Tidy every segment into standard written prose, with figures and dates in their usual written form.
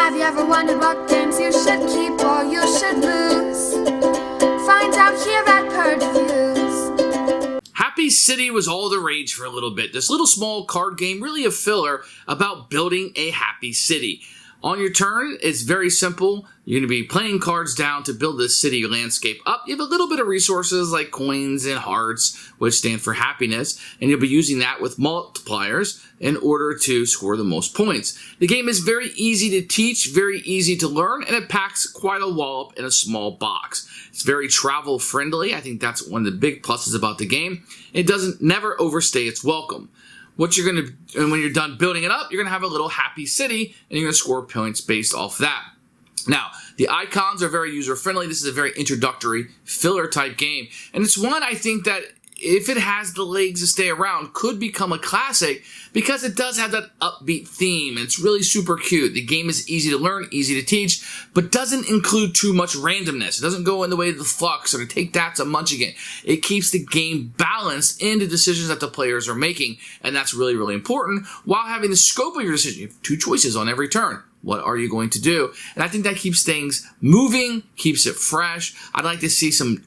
Have you ever wondered what games you should keep or you should lose? Find out here at Purge Reviews. Happy City was all the rage for a little bit. This little small card game, really a filler about building a happy city. On your turn, it's very simple. You're going to be playing cards down to build this city landscape up. You have a little bit of resources like coins and hearts, which stand for happiness, and you'll be using that with multipliers in order to score the most points. The game is very easy to teach, very easy to learn, and it packs quite a wallop in a small box. It's very travel friendly. I think that's one of the big pluses about the game. It doesn't never overstay its welcome. What you're going to, and when you're done building it up, you're going to have a little happy city, and you're going to score points based off that. Now, the icons are very user-friendly. This is a very introductory, filler-type game. And it's one I think that, if it has the legs to stay around, could become a classic because it does have that upbeat theme. And it's really super cute. The game is easy to learn, easy to teach, but doesn't include too much randomness. It doesn't go in the way of the flux or to take that to munching it. It keeps the game balanced in the decisions that the players are making. And that's really, really important while having the scope of your decision. You have two choices on every turn. What are you going to do? And I think that keeps things moving, keeps it fresh. I'd like to see some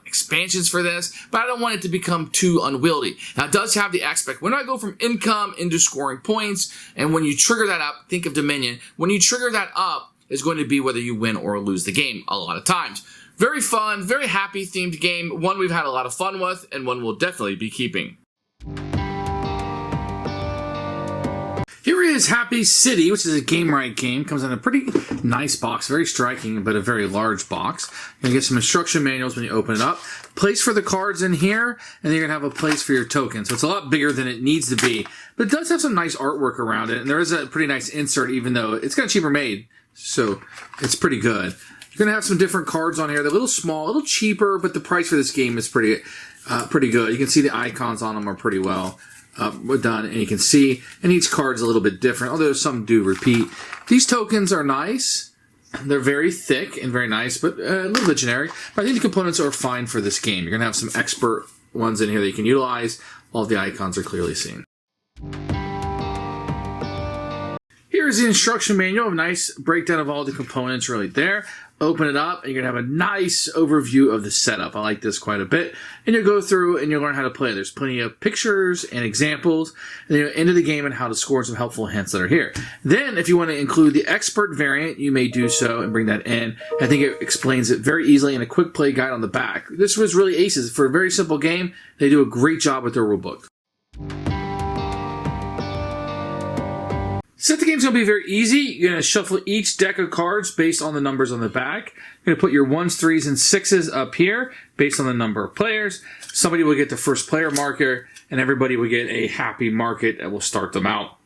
expansions for this, but I don't want it to become too unwieldy. Now, it does have the aspect, when I go from income into scoring points, and when you trigger that up, think of Dominion, when you trigger that up, is going to be whether you win or lose the game a lot of times. Very fun, very happy themed game, one we've had a lot of fun with, and one we'll definitely be keeping. Here is Happy City, which is a Gamewright game. Comes in a pretty nice box, very striking, but a very large box. You're going to get some instruction manuals when you open it up. Place for the cards in here, and then you're going to have a place for your tokens. So it's a lot bigger than it needs to be, but it does have some nice artwork around it, and there is a pretty nice insert, even though it's kind of cheaper made, so it's pretty good. You're going to have some different cards on here. They're a little small, a little cheaper, but the price for this game is pretty good. You can see the icons on them are pretty well done, and you can see, and each card's a little bit different, although some do repeat. These tokens are nice. They're very thick and very nice, but a little bit generic. But I think the components are fine for this game. You're going to have some expert ones in here that you can utilize. All of the icons are clearly seen. Here's the instruction manual, a nice breakdown of all the components right there. Open it up, and you're going to have a nice overview of the setup. I like this quite a bit. And you'll go through and you'll learn how to play. There's plenty of pictures and examples, and then you'll enter the game and how to score some helpful hints that are here. Then, if you want to include the expert variant, you may do so and bring that in. I think it explains it very easily in a quick play guide on the back. This was really aces. For a very simple game, they do a great job with their rulebook. Set the game's going to be very easy. You're going to shuffle each deck of cards based on the numbers on the back. You're going to put your 1s, 3s, and 6s up here based on the number of players. Somebody will get the first player marker, and everybody will get a happy market that will start them out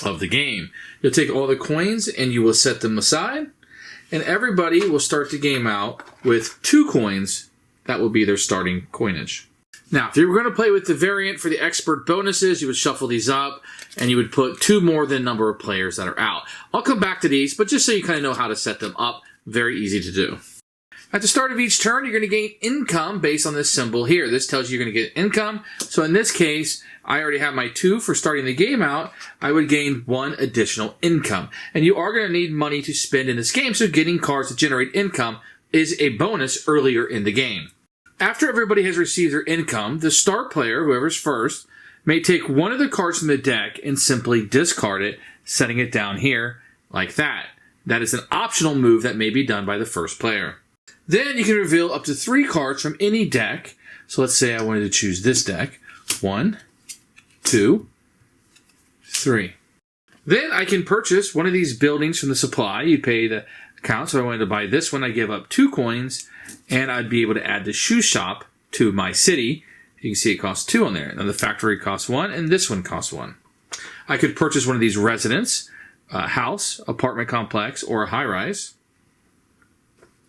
of the game. You'll take all the coins, and you will set them aside, and everybody will start the game out with 2 coins. That will be their starting coinage. Now, if you were going to play with the variant for the expert bonuses, you would shuffle these up, and you would put 2 more than the number of players that are out. I'll come back to these, but just so you kind of know how to set them up, very easy to do. At the start of each turn, you're going to gain income based on this symbol here. This tells you you're going to get income. So in this case, I already have my 2 for starting the game out. I would gain 1 additional income. And you are going to need money to spend in this game, so getting cards to generate income is a bonus earlier in the game. After everybody has received their income, the start player, whoever's first, may take one of the cards from the deck and simply discard it, setting it down here like that. That is an optional move that may be done by the first player. Then you can reveal up to 3 cards from any deck. So let's say I wanted to choose this deck. 1, 2, 3. Then I can purchase one of these buildings from the supply. You pay the account. So I wanted to buy this one. I give up 2 coins, and I'd be able to add the shoe shop to my city. You can see it costs 2 on there. Now the factory costs 1, and this one costs 1. I could purchase one of these residents, a house, apartment complex, or a high-rise.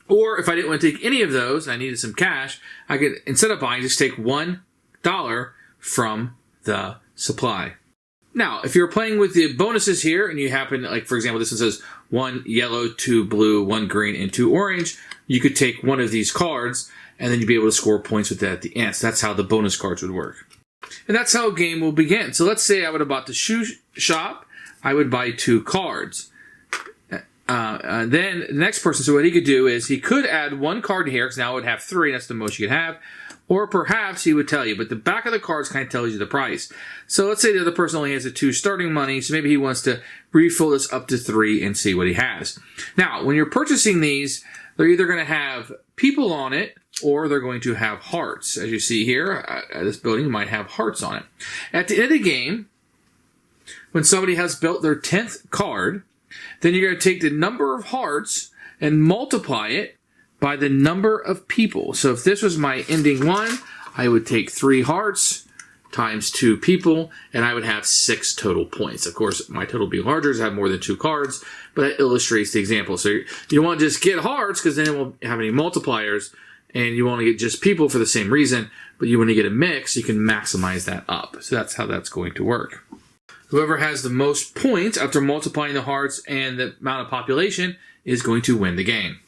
Or if I didn't want to take any of those, and I needed some cash, I could, instead of buying, just take $1 from the supply. Now, if you're playing with the bonuses here, and you happen, like for example, this one says 1 yellow, 2 blue, 1 green, and 2 orange, you could take one of these cards, and then you'd be able to score points with that at the end. So that's how the bonus cards would work. And that's how a game will begin. So let's say I would have bought the shoe shop. I would buy 2 cards. then the next person, so what he could do is he could add one card here, because now it would have 3, that's the most you could have. Or perhaps he would tell you, but the back of the cards kind of tells you the price. So let's say the other person only has a 2 starting money, so maybe he wants to refill this up to 3 and see what he has. Now, when you're purchasing these, they're either going to have people on it, or they're going to have hearts. As you see here, this building might have hearts on it. At the end of the game, when somebody has built their 10th card, then you're going to take the number of hearts and multiply it by the number of people. So if this was my ending one, I would take 3 hearts times 2 people, and I would have 6 total points. Of course, my total would be larger as I have more than 2 cards, but that illustrates the example. So you don't want to just get hearts, because then it won't have any multipliers, and you want to get just people for the same reason, but you want to get a mix, you can maximize that up. So that's how that's going to work. Whoever has the most points after multiplying the hearts and the amount of population is going to win the game.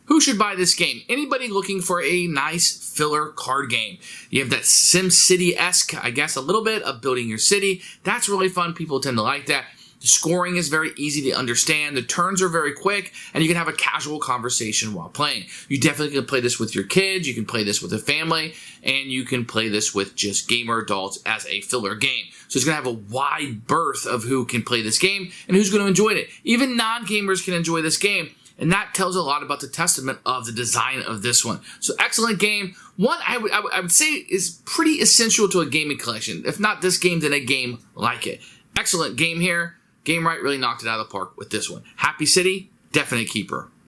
Who should buy this game? Anybody looking for a nice filler card game. You have that SimCity-esque, I guess, a little bit of building your city. That's really fun. People tend to like that. The scoring is very easy to understand. The turns are very quick, and you can have a casual conversation while playing. You definitely can play this with your kids. You can play this with a family, and you can play this with just gamer adults as a filler game. So it's going to have a wide berth of who can play this game and who's going to enjoy it. Even non-gamers can enjoy this game. And that tells a lot about the testament of the design of this one. So excellent game. One I would say is pretty essential to a gaming collection. If not this game, then a game like it. Excellent game here. Gamewright really knocked it out of the park with this one. Happy City, definite keeper.